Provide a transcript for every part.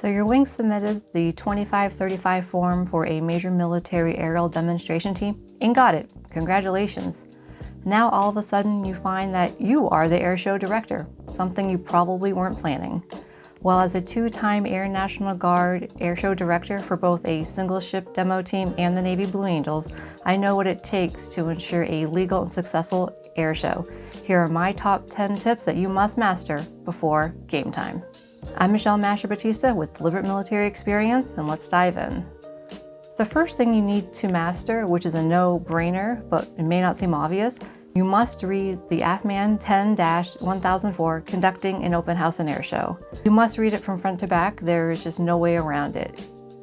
So your wing submitted the 2535 form for a major military aerial demonstration team and got it. Congratulations. Now all of a sudden you find that you are the air show director, something you probably weren't planning. Well, as a two-time Air National Guard air show director for both a single ship demo team and the Navy Blue Angels, I know what it takes to ensure a legal and successful air show. Here are my top 10 tips that you must master before game time. I'm Michelle Masher-Batista with Deliberate Military Experience, and let's dive in. The first thing you need to master, which is a no-brainer, but it may not seem obvious, you must read the AFMAN 10-1004, Conducting an Open House and Air Show. You must read it from front to back. There is just no way around it.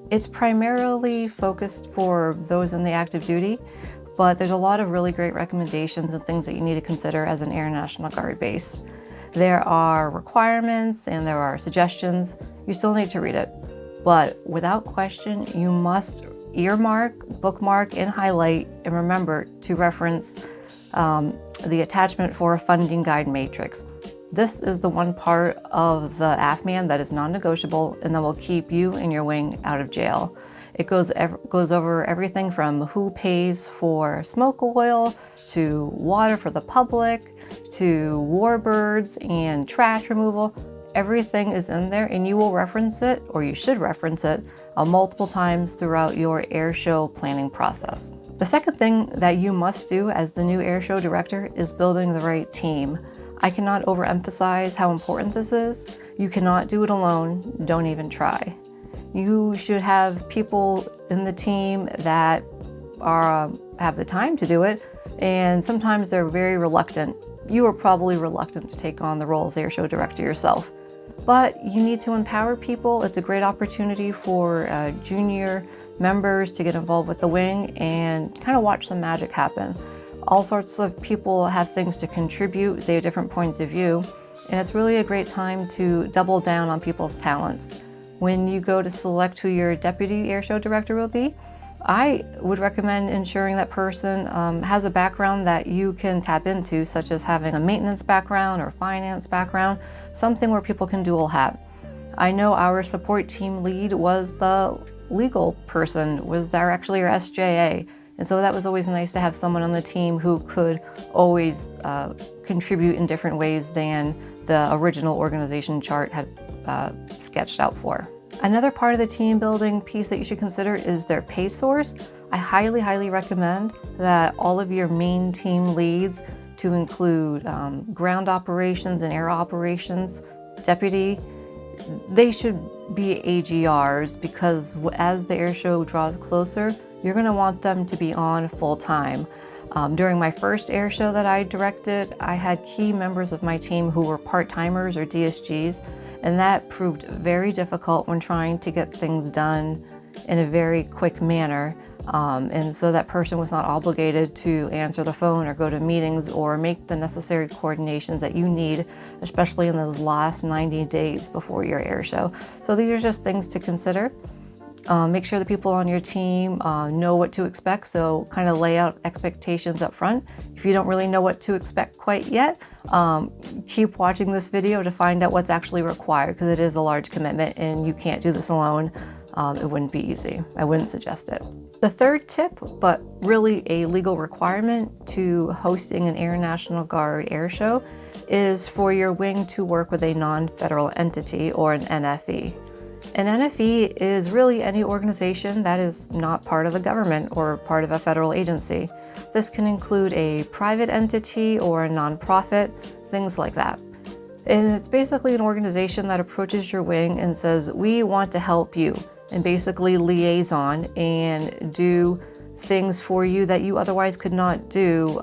It's primarily focused for those in the active duty, but there's a lot of really great recommendations and things that you need to consider as an Air National Guard base. There are requirements and there are suggestions. You still need to read it, but without question, you must earmark, bookmark, and highlight, and remember to reference the attachment for a funding guide matrix. This is the one part of the AFMAN that is non-negotiable and that will keep you and your wing out of jail. It goes over everything from who pays for smoke oil, to water for the public, to warbirds and trash removal. Everything is in there, and you will reference it, or you should reference it, multiple times throughout your air show planning process. The second thing that you must do as the new air show director is building the right team. I cannot overemphasize how important this is. You cannot do it alone. Don't even try. You should have people in the team that have the time to do it, and sometimes they're very reluctant. You are probably reluctant to take on the role as air show director yourself, but you need to empower people. It's a great opportunity for junior members to get involved with the wing and kind of watch the magic happen. All sorts of people have things to contribute. They have different points of view, and it's really a great time to double down on people's talents. When you go to select who your deputy air show director will be, I would recommend ensuring that person has a background that you can tap into, such as having a maintenance background or finance background, something where people can dual hat. I know our support team lead was the legal person, actually our SJA, and so that was always nice to have someone on the team who could always contribute in different ways than the original organization chart had sketched out for. Another part of the team building piece that you should consider is their pay source. I highly, highly recommend that all of your main team leads, to include ground operations and air operations, deputy, they should be AGRs, because as the air show draws closer, you're going to want them to be on full time. During my first air show that I directed, I had key members of my team who were part-timers or DSGs, and that proved very difficult when trying to get things done in a very quick manner. And so that person was not obligated to answer the phone or go to meetings or make the necessary coordinations that you need, especially in those last 90 days before your air show. So these are just things to consider. Make sure the people on your team know what to expect, so kind of lay out expectations up front. If you don't really know what to expect quite yet, keep watching this video to find out what's actually required, because it is a large commitment and you can't do this alone. It wouldn't be easy. I wouldn't suggest it. The third tip, but really a legal requirement to hosting an Air National Guard air show, is for your wing to work with a non-federal entity, or an NFE. An NFE is really any organization that is not part of the government or part of a federal agency. This can include a private entity or a nonprofit, things like that. And it's basically an organization that approaches your wing and says, we want to help you, and basically liaison and do things for you that you otherwise could not do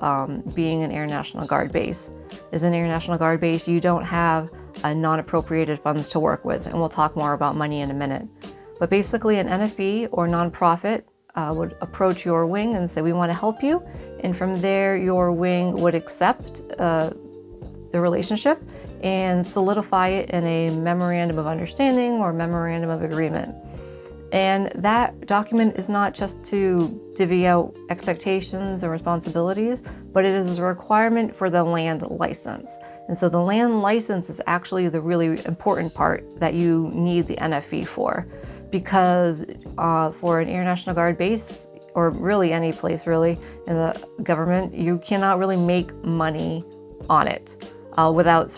being an Air National Guard base. As an Air National Guard base, you don't have non-appropriated funds to work with, and we'll talk more about money in a minute. But basically an NFE or nonprofit would approach your wing and say, we want to help you, and from there your wing would accept the relationship and solidify it in a memorandum of understanding or memorandum of agreement. And that document is not just to divvy out expectations and responsibilities, but it is a requirement for the land license. And so the land license is actually the really important part that you need the NFE for, because for an Air National Guard base, or really any place really in the government, you cannot really make money on it without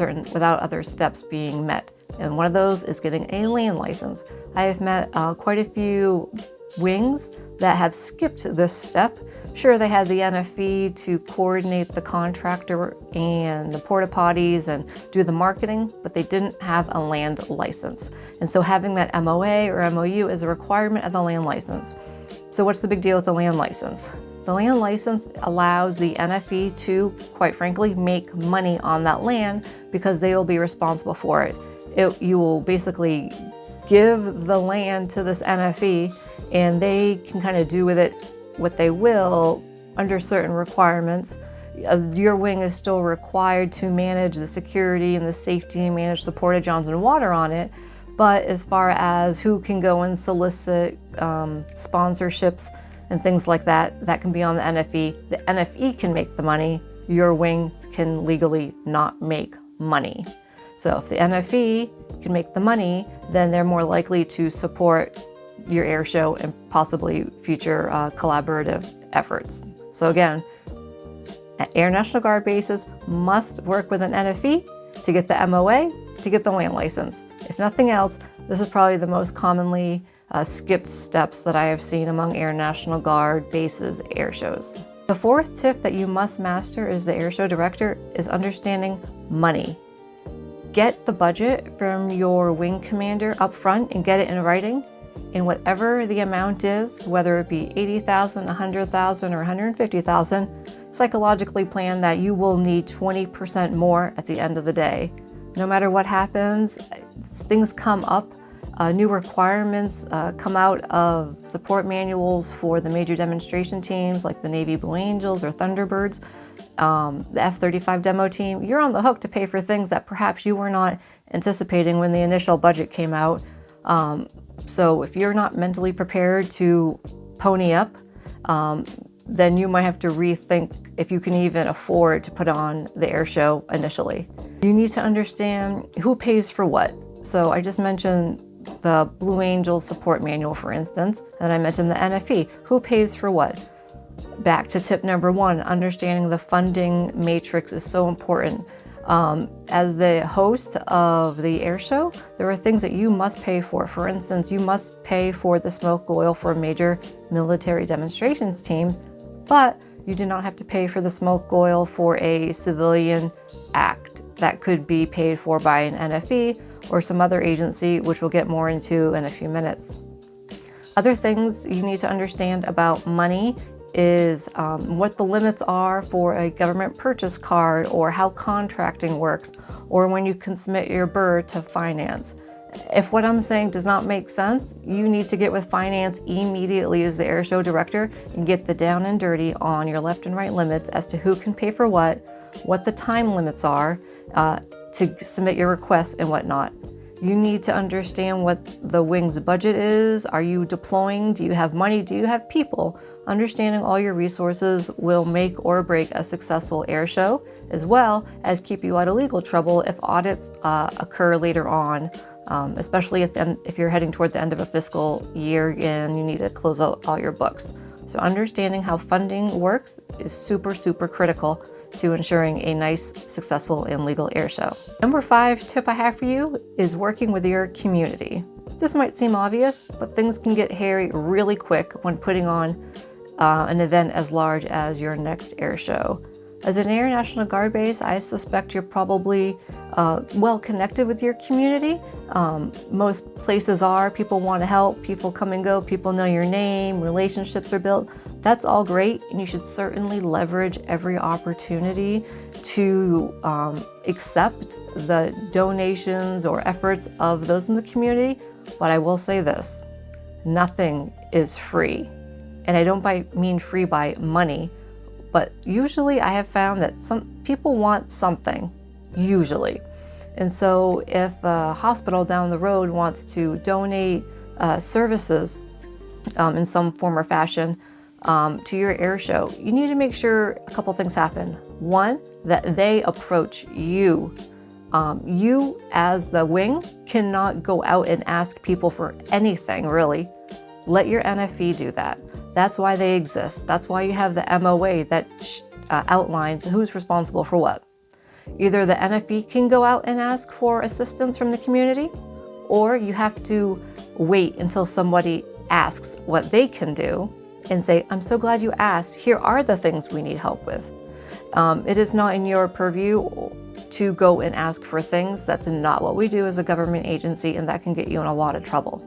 other steps being met. And one of those is getting a land license. I have met quite a few wings that have skipped this step. Sure, they had the NFE to coordinate the contractor and the porta potties and do the marketing, but they didn't have a land license. And so having that MOA or MOU is a requirement of the land license. So what's the big deal with the land license? The land license allows the NFE to, quite frankly, make money on that land because they will be responsible for it. You will basically give the land to this NFE and they can kind of do with it what they will under certain requirements. Your wing is still required to manage the security and the safety and manage the porta-johns and water on it. But as far as who can go and solicit sponsorships and things like that, that can be on the NFE. The NFE can make the money. Your wing can legally not make money. So if the NFE can make the money, then they're more likely to support your air show and possibly future collaborative efforts. So again, Air National Guard bases must work with an NFE to get the MOA, to get the land license. If nothing else, this is probably the most commonly skipped steps that I have seen among Air National Guard bases air shows. The fourth tip that you must master as the air show director is understanding money. Get the budget from your wing commander up front and get it in writing. And whatever the amount is, whether it be $80,000, $100,000, or $150,000, psychologically plan that you will need 20% more at the end of the day. No matter what happens, things come up, new requirements come out of support manuals for the major demonstration teams like the Navy Blue Angels or Thunderbirds, the F-35 demo team. You're on the hook to pay for things that perhaps you were not anticipating when the initial budget came out. So if you're not mentally prepared to pony up, then you might have to rethink if you can even afford to put on the air show initially. You need to understand who pays for what. So I just mentioned the Blue Angels support manual, for instance, and I mentioned the NFE. Who pays for what? Back to tip number one, understanding the funding matrix is so important. As the host of the air show, there are things that you must pay for. For instance, you must pay for the smoke oil for major military demonstrations teams, but you do not have to pay for the smoke oil for a civilian act. That could be paid for by an NFE or some other agency, which we'll get more into in a few minutes. Other things you need to understand about money is what the limits are for a government purchase card, or how contracting works, or when you can submit your BUR to finance. If what I'm saying does not make sense, you need to get with finance immediately as the air show director and get the down and dirty on your left and right limits as to who can pay for what the time limits are to submit your requests and whatnot. You need to understand what the wing's budget is. Are you deploying? Do you have money? Do you have people? Understanding all your resources will make or break a successful air show, as well as keep you out of legal trouble if audits occur later on, especially if you're heading toward the end of a fiscal year and you need to close out all your books. So understanding how funding works is super, super critical to ensuring a nice, successful, and legal air show. Number 5 tip I have for you is working with your community. This might seem obvious, but things can get hairy really quick when putting on an event as large as your next air show. As an Air National Guard base, I suspect you're probably well connected with your community. Most places are. People want to help, people come and go, people know your name, relationships are built. That's all great, and you should certainly leverage every opportunity to accept the donations or efforts of those in the community. But I will say this, nothing is free. And I don't mean free by money, but usually I have found that some people want something, usually. And so if a hospital down the road wants to donate services in some form or fashion to your air show, you need to make sure a couple things happen. One, that they approach you. You as the wing cannot go out and ask people for anything, really. Let your NFE do that. That's why they exist. That's why you have the MOA that outlines who's responsible for what. Either the NFE can go out and ask for assistance from the community, or you have to wait until somebody asks what they can do and say, I'm so glad you asked. Here are the things we need help with. It is not in your purview to go and ask for things. That's not what we do as a government agency, and that can get you in a lot of trouble.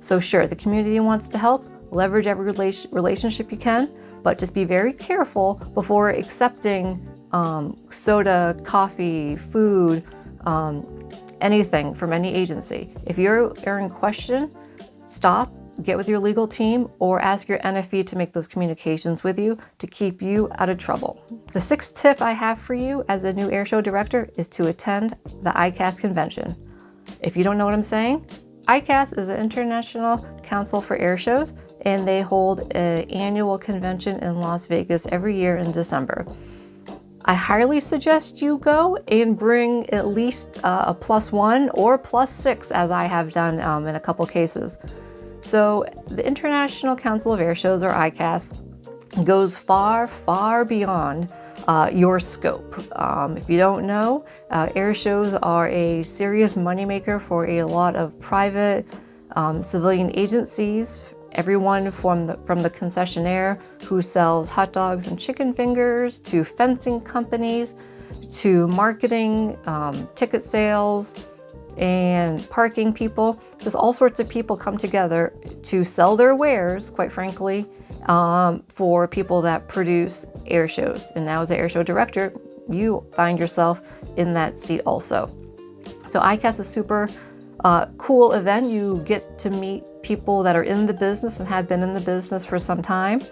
So sure, the community wants to help, leverage every relationship you can, but just be very careful before accepting soda, coffee, food, anything from any agency. If you're in question, stop, get with your legal team, or ask your NFE to make those communications with you to keep you out of trouble. The sixth tip I have for you as a new airshow director is to attend the ICAS convention. If you don't know what I'm saying, ICAS is the International Council for Airshows, and they hold an annual convention in Las Vegas every year in December. I highly suggest you go and bring at least a +1 or +6, as I have done in a couple cases. So the International Council of Airshows, or ICAS, goes far, far beyond your scope. If you don't know, airshows are a serious moneymaker for a lot of private civilian agencies. Everyone from the concessionaire who sells hot dogs and chicken fingers, to fencing companies, to marketing, ticket sales, and parking people. Just all sorts of people come together to sell their wares, quite frankly, for people that produce air shows. And now as an airshow director, you find yourself in that seat also. So ICAS is a super cool event. You get to meet people that are in the business and have been in the business for some time.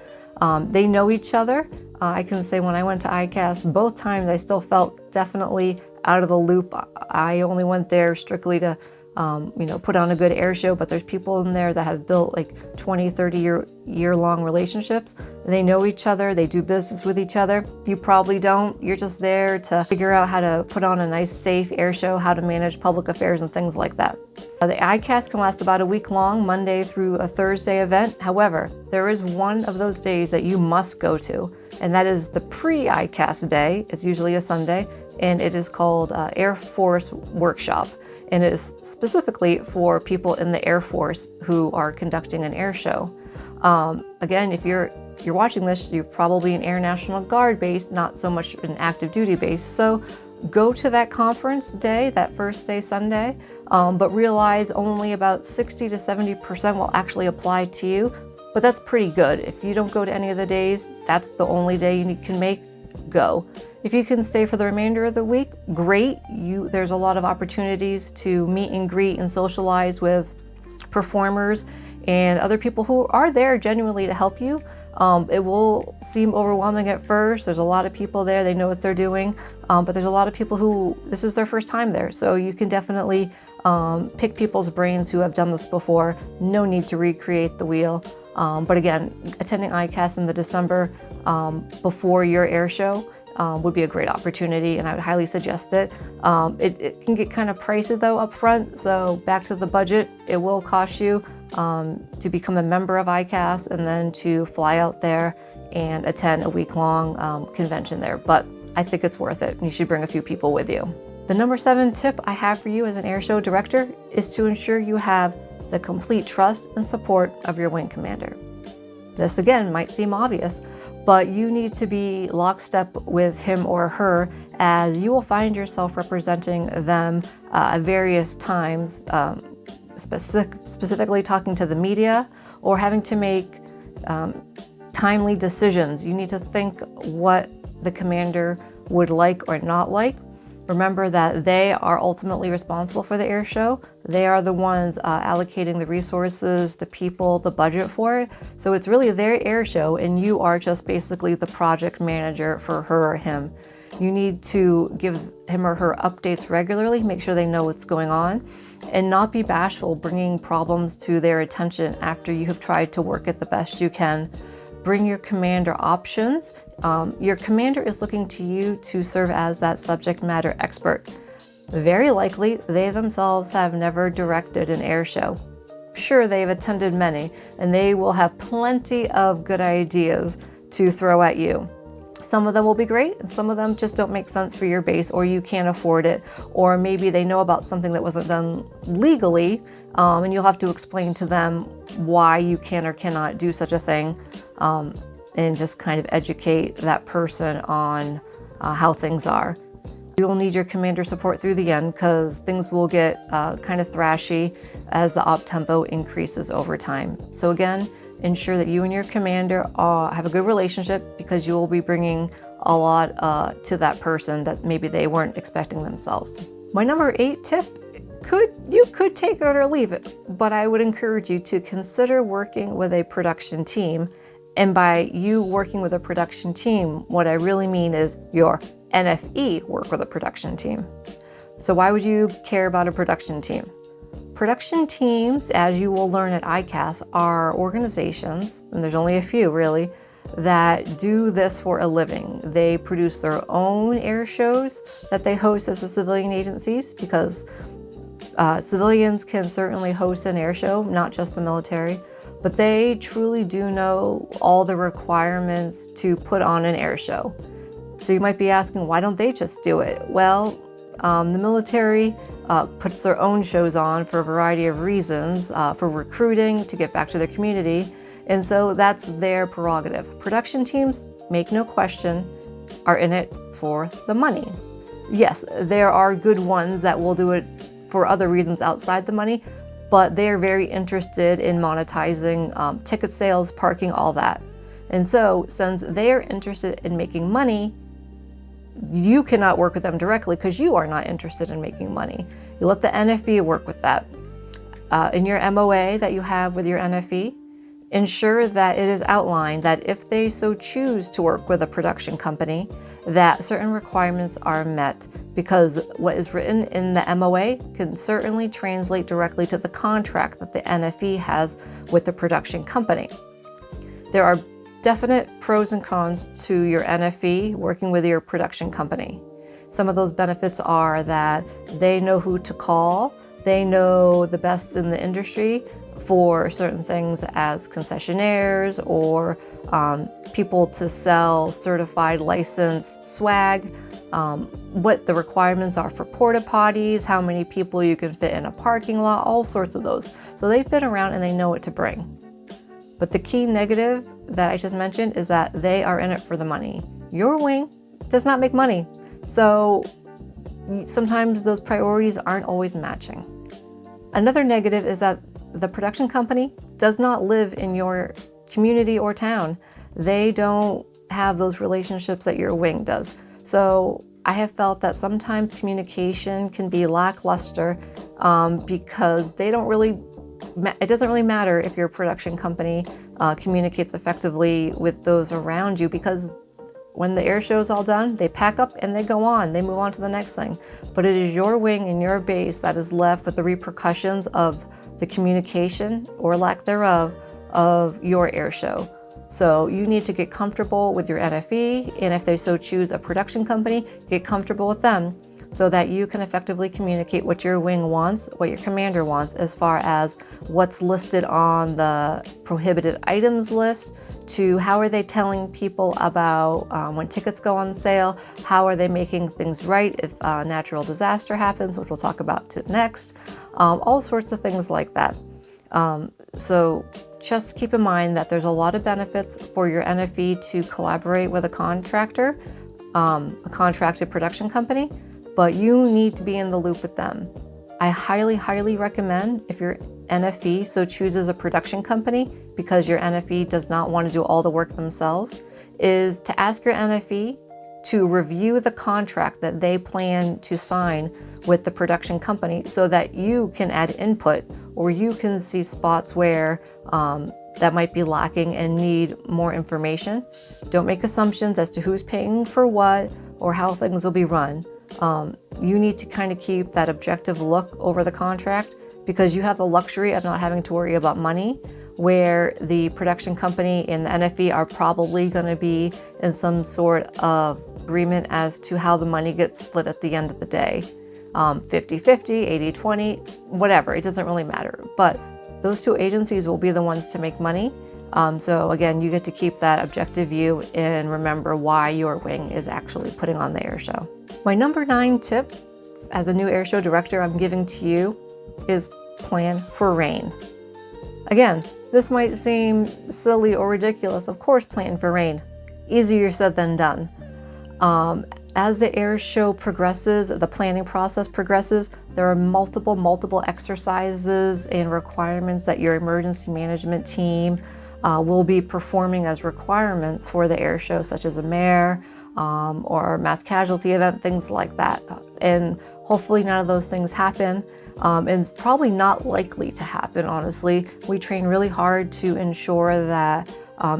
They know each other. I can say when I went to ICAS, both times I still felt definitely out of the loop. I only went there strictly to put on a good air show, but there's people in there that have built like 20, 30 year-long relationships. They know each other, they do business with each other. You probably don't. You're just there to figure out how to put on a nice, safe air show, how to manage public affairs and things like that. The ICAS can last about a week long, Monday through a Thursday event. However, there is one of those days that you must go to, and that is the pre-ICAS day. It's usually a Sunday, and it is called Air Force Workshop. And it is specifically for people in the Air Force who are conducting an air show. Again, if you're watching this, you're probably an Air National Guard base, not so much an active duty base. So go to that conference day, that first day Sunday, but realize only about 60 to 70% will actually apply to you. But that's pretty good. If you don't go to any of the days, that's the only day you can make, go. If you can stay for the remainder of the week, great. There's a lot of opportunities to meet and greet and socialize with performers and other people who are there genuinely to help you. It will seem overwhelming at first. There's a lot of people there, they know what they're doing, but there's a lot of people who this is their first time there. So you can definitely pick people's brains who have done this before. No need to recreate the wheel. But again, attending ICAS in the December before your air show would be a great opportunity, and I would highly suggest it. It can get kind of pricey though up front, so back to the budget, it will cost you to become a member of ICAS and then to fly out there and attend a week-long convention there. But I think it's worth it, and you should bring a few people with you. The number 7 tip I have for you as an airshow director is to ensure you have the complete trust and support of your wing commander. This again might seem obvious, but you need to be lockstep with him or her, as you will find yourself representing them at various times, specifically talking to the media or having to make timely decisions. You need to think what the commander would like or not like. Remember that they are ultimately responsible for the air show. They are the ones allocating the resources, the people, the budget for it. So it's really their air show, and you are just basically the project manager for her or him. You need to give him or her updates regularly, make sure they know what's going on, and not be bashful bringing problems to their attention after you have tried to work it the best you can bring your commander options. Your commander is looking to you to serve as that subject matter expert. Very likely, they themselves have never directed an air show. Sure, they've attended many, and they will have plenty of good ideas to throw at you. Some of them will be great, and some of them just don't make sense for your base, or you can't afford it, or maybe they know about something that wasn't done legally, and you'll have to explain to them why you can or cannot do such a thing, and just kind of educate that person on how things are. You will need your commander support through the end because things will get kind of thrashy as the op tempo increases over time. So again, ensure that you and your commander have a good relationship because you will be bringing a lot to that person that maybe they weren't expecting themselves. My number 8 tip, you could take it or leave it, but I would encourage you to consider working with a production team. And by you working with a production team, what I really mean is your NFE work with a production team. So why would you care about a production team? Production teams, as you will learn at ICAS, are organizations, and there's only a few really, that do this for a living. They produce their own air shows that they host as the civilian agencies because civilians can certainly host an air show, not just the military, but they truly do know all the requirements to put on an air show. So you might be asking, why don't they just do it? Well, the military puts their own shows on for a variety of reasons, for recruiting, to get back to their community, and so that's their prerogative. Production teams, make no question, are in it for the money. Yes, there are good ones that will do it for other reasons outside the money, but they're very interested in monetizing ticket sales, parking, all that. And so since they're interested in making money, you cannot work with them directly because you are not interested in making money. You let the NFE work with that. In your MOA that you have with your NFE, ensure that it is outlined that if they so choose to work with a production company, that certain requirements are met, because what is written in the MOA can certainly translate directly to the contract that the NFE has with the production company. There are definite pros and cons to your NFE working with your production company. Some of those benefits are that they know who to call, they know the best in the industry for certain things as concessionaires or people to sell certified licensed swag, what the requirements are for porta potties, how many people you can fit in a parking lot, all sorts of those. So they've been around and they know what to bring. But the key negative that I just mentioned is that they are in it for the money. Your wing does not make money. So sometimes those priorities aren't always matching. Another negative is that the production company does not live in your community or town. They don't have those relationships that your wing does. So I have felt that sometimes communication can be lackluster because they don't really, it doesn't really matter if your production company communicates effectively with those around you, because when the air show is all done, they pack up and they go on, they move on to the next thing. But it is your wing and your base that is left with the repercussions of the communication or lack thereof of your air show. So you need to get comfortable with your NFE, and if they so choose a production company, get comfortable with them so that you can effectively communicate what your wing wants, what your commander wants, as far as what's listed on the prohibited items list, to how are they telling people about when tickets go on sale, how are they making things right if a natural disaster happens, which we'll talk about next, all sorts of things like that. So just keep in mind that there's a lot of benefits for your NFE to collaborate with a contractor, a contracted production company, but you need to be in the loop with them. I highly, highly recommend, if your NFE so chooses a production company because your NFE does not want to do all the work themselves, is to ask your NFE to review the contract that they plan to sign with the production company so that you can add input, or you can see spots where that might be lacking and need more information. Don't make assumptions as to who's paying for what or how things will be run. You need to kind of keep that objective look over the contract, because you have the luxury of not having to worry about money where the production company and the NFB are probably going to be in some sort of agreement as to how the money gets split at the end of the day. 50-50, 80-20, whatever, it doesn't really matter. But those two agencies will be the ones to make money. So again, you get to keep that objective view and remember why your wing is actually putting on the air show. My number 9 tip as a new air show director I'm giving to you is plan for rain. Again, this might seem silly or ridiculous. Of course, plan for rain. Easier said than done. As the air show progresses, the planning process progresses, there are multiple exercises and requirements that your emergency management team will be performing as requirements for the air show, such as a mare or mass casualty event, things like that. And hopefully none of those things happen. And it's probably not likely to happen, honestly. We train really hard to ensure that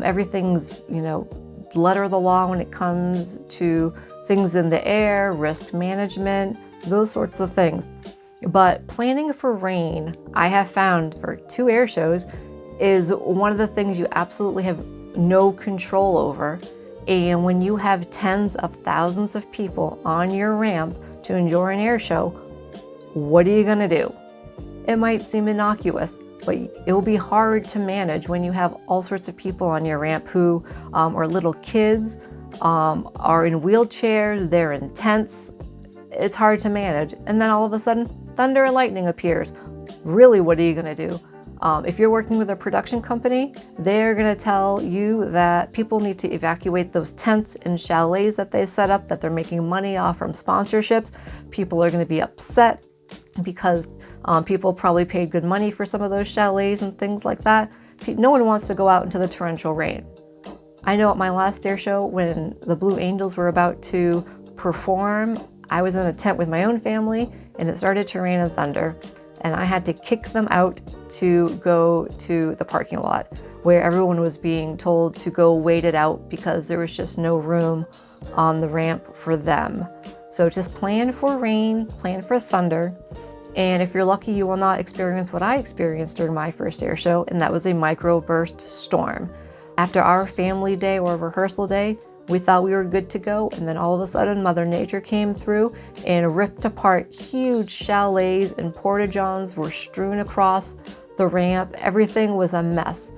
everything's, letter of the law when it comes to things in the air, risk management, those sorts of things. But planning for rain, I have found for 2 air shows, is one of the things you absolutely have no control over. And when you have tens of thousands of people on your ramp to enjoy an air show, what are you gonna do? It might seem innocuous, but it'll be hard to manage when you have all sorts of people on your ramp who are little kids, are in wheelchairs, they're in tents. It's hard to manage. And then all of a sudden, thunder and lightning appears. Really, what are you gonna do? If you're working with a production company, they're gonna tell you that people need to evacuate those tents and chalets that they set up, that they're making money off from sponsorships. People are gonna be upset because people probably paid good money for some of those chalets and things like that. No one wants to go out into the torrential rain. I know at my last air show, when the Blue Angels were about to perform, I was in a tent with my own family and it started to rain and thunder. And I had to kick them out to go to the parking lot where everyone was being told to go wait it out because there was just no room on the ramp for them. So just plan for rain, plan for thunder. And if you're lucky, you will not experience what I experienced during my first air show, and that was a microburst storm. After our family day or rehearsal day, we thought we were good to go, and then all of a sudden Mother Nature came through and ripped apart huge chalets, and porta-johns were strewn across the ramp. Everything was a mess.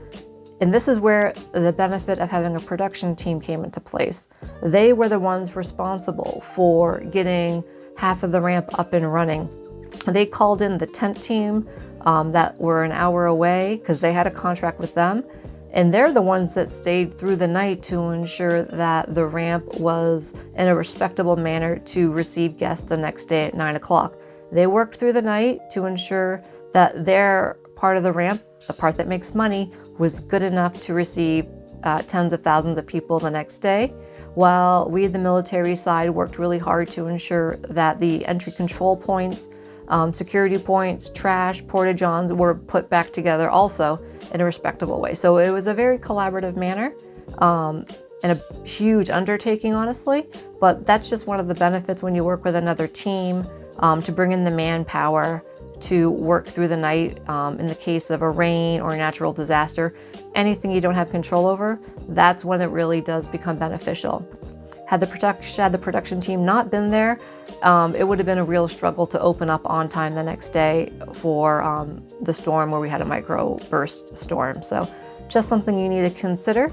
And this is where the benefit of having a production team came into place. They were the ones responsible for getting half of the ramp up and running. They called in the tent team that were an hour away because they had a contract with them. And they're the ones that stayed through the night to ensure that the ramp was in a respectable manner to receive guests the next day at 9 o'clock. They worked through the night to ensure that their part of the ramp, the part that makes money, was good enough to receive tens of thousands of people the next day, while we, the military side, worked really hard to ensure that the entry control points, security points, trash, porta-johns were put back together also in a respectable way. So it was a very collaborative manner and a huge undertaking, honestly, but that's just one of the benefits when you work with another team to bring in the manpower to work through the night. In the case of a rain or a natural disaster, anything you don't have control over, that's when it really does become beneficial. Had the production team not been there, it would have been a real struggle to open up on time the next day for the storm where we had a microburst storm. So just something you need to consider.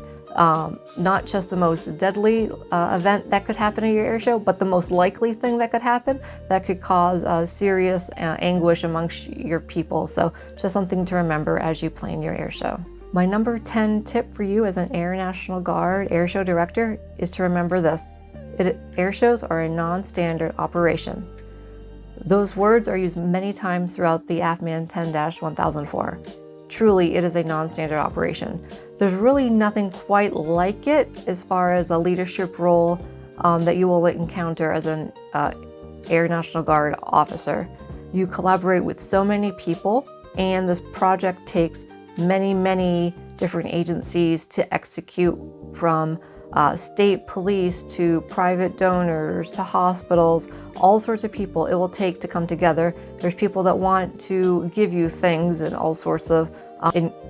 Not just the most deadly event that could happen at your air show, but the most likely thing that could happen that could cause serious anguish amongst your people. So just something to remember as you plan your air show. My number 10 tip for you as an Air National Guard air show director is to remember this. Air shows are a non-standard operation. Those words are used many times throughout the AFMAN 10-1004. Truly, it is a non-standard operation. There's really nothing quite like it as far as a leadership role that you will encounter as an Air National Guard officer. You collaborate with so many people, and this project takes many different agencies to execute, from state police to private donors to hospitals, all sorts of people it will take to come together. There's people that want to give you things and all sorts of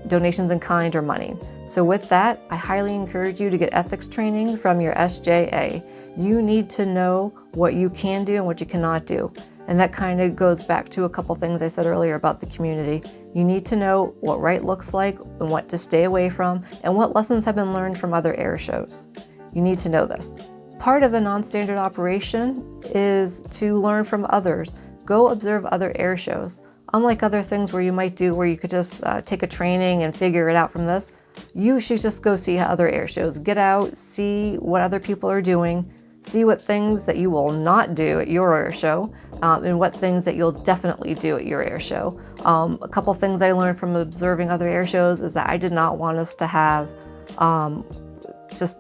donations in kind or money. So with that, I highly encourage you to get ethics training from your SJA. You need to know what you can do and what you cannot do. And that kind of goes back to a couple things I said earlier about the community. You need to know what right looks like and what to stay away from and what lessons have been learned from other air shows. You need to know this. Part of a non-standard operation is to learn from others. Go observe other air shows. Unlike other things where you might do where you could just take a training and figure it out from this, you should just go see other air shows. Get out, see what other people are doing, see what things that you will not do at your air show, and what things that you'll definitely do at your air show. A couple things I learned from observing other air shows is that I did not want us to have just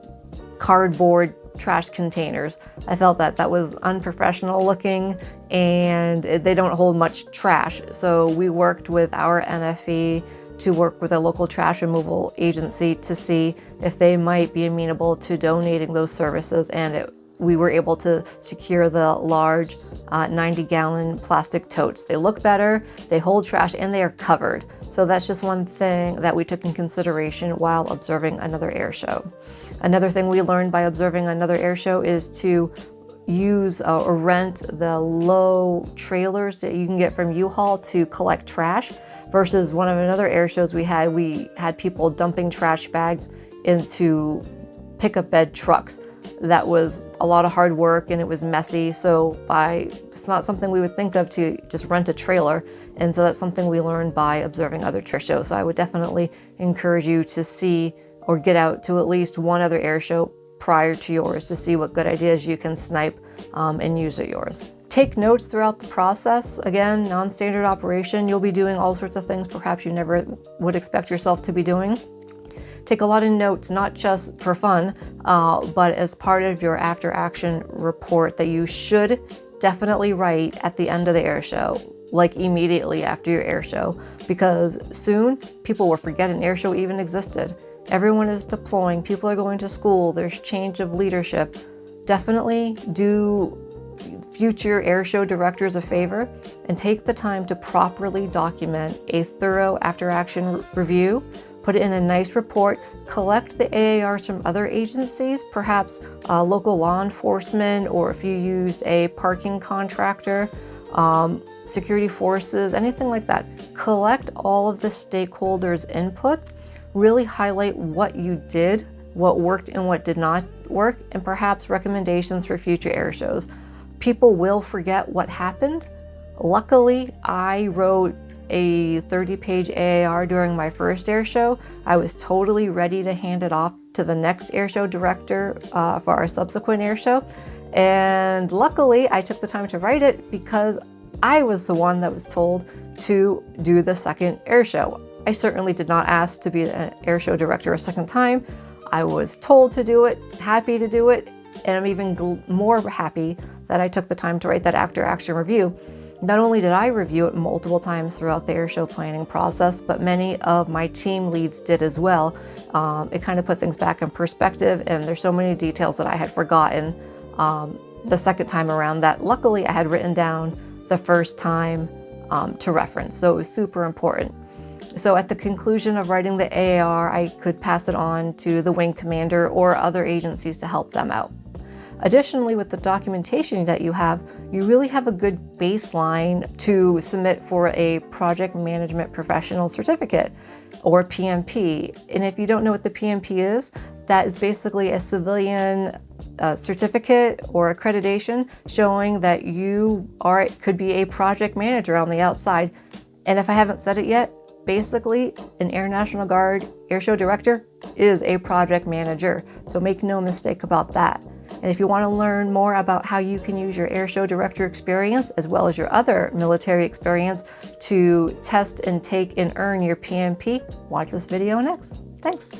cardboard trash containers. I felt that that was unprofessional looking and they don't hold much trash. So we worked with our NFE to work with a local trash removal agency to see if they might be amenable to donating those services, and we were able to secure the large 90-gallon plastic totes. They look better, they hold trash, and they are covered. So that's just one thing that we took in consideration while observing another air show. Another thing we learned by observing another air show is to use or rent the low trailers that you can get from U-Haul to collect trash, versus one of another air shows we had people dumping trash bags into pickup bed trucks. That was a lot of hard work and it was messy, so it's not something we would think of to just rent a trailer, and so that's something we learned by observing other air shows. So I would definitely encourage you to see or get out to at least one other air show prior to yours to see what good ideas you can snipe and use at yours. Take notes throughout the process. Again, non-standard operation, you'll be doing all sorts of things perhaps you never would expect yourself to be doing. Take a lot of notes, not just for fun, but as part of your after action report that you should definitely write at the end of the air show, like immediately after your air show, because soon people will forget an air show even existed. Everyone is deploying, people are going to school, there's change of leadership. Definitely do future air show directors a favor and take the time to properly document a thorough after action review. Put it in a nice report, collect the AARs from other agencies, perhaps local law enforcement, or if you used a parking contractor, security forces, anything like that. Collect all of the stakeholders' input, really highlight what you did, what worked and what did not work, and perhaps recommendations for future air shows. People will forget what happened. Luckily, I wrote a 30-page AAR during my first air show. I was totally ready to hand it off to the next air show director for our subsequent air show. And luckily, I took the time to write it because I was the one that was told to do the second air show. I certainly did not ask to be an air show director a second time. I was told to do it, happy to do it, and I'm even more happy that I took the time to write that after action review. Not only did I review it multiple times throughout the air show planning process, but many of my team leads did as well. It kind of put things back in perspective, and there's so many details that I had forgotten the second time around that luckily I had written down the first time to reference. So it was super important. So at the conclusion of writing the AAR, I could pass it on to the wing commander or other agencies to help them out. Additionally, with the documentation that you really have a good baseline to submit for a Project Management Professional Certificate, or PMP. And if you don't know what the PMP is, that is basically a civilian certificate or accreditation showing that you could be a project manager on the outside. And if I haven't said it yet, basically an Air National Guard Airshow Director is a project manager. So make no mistake about that. And if you want to learn more about how you can use your Airshow Director experience as well as your other military experience to test and take and earn your PMP, watch this video next. Thanks.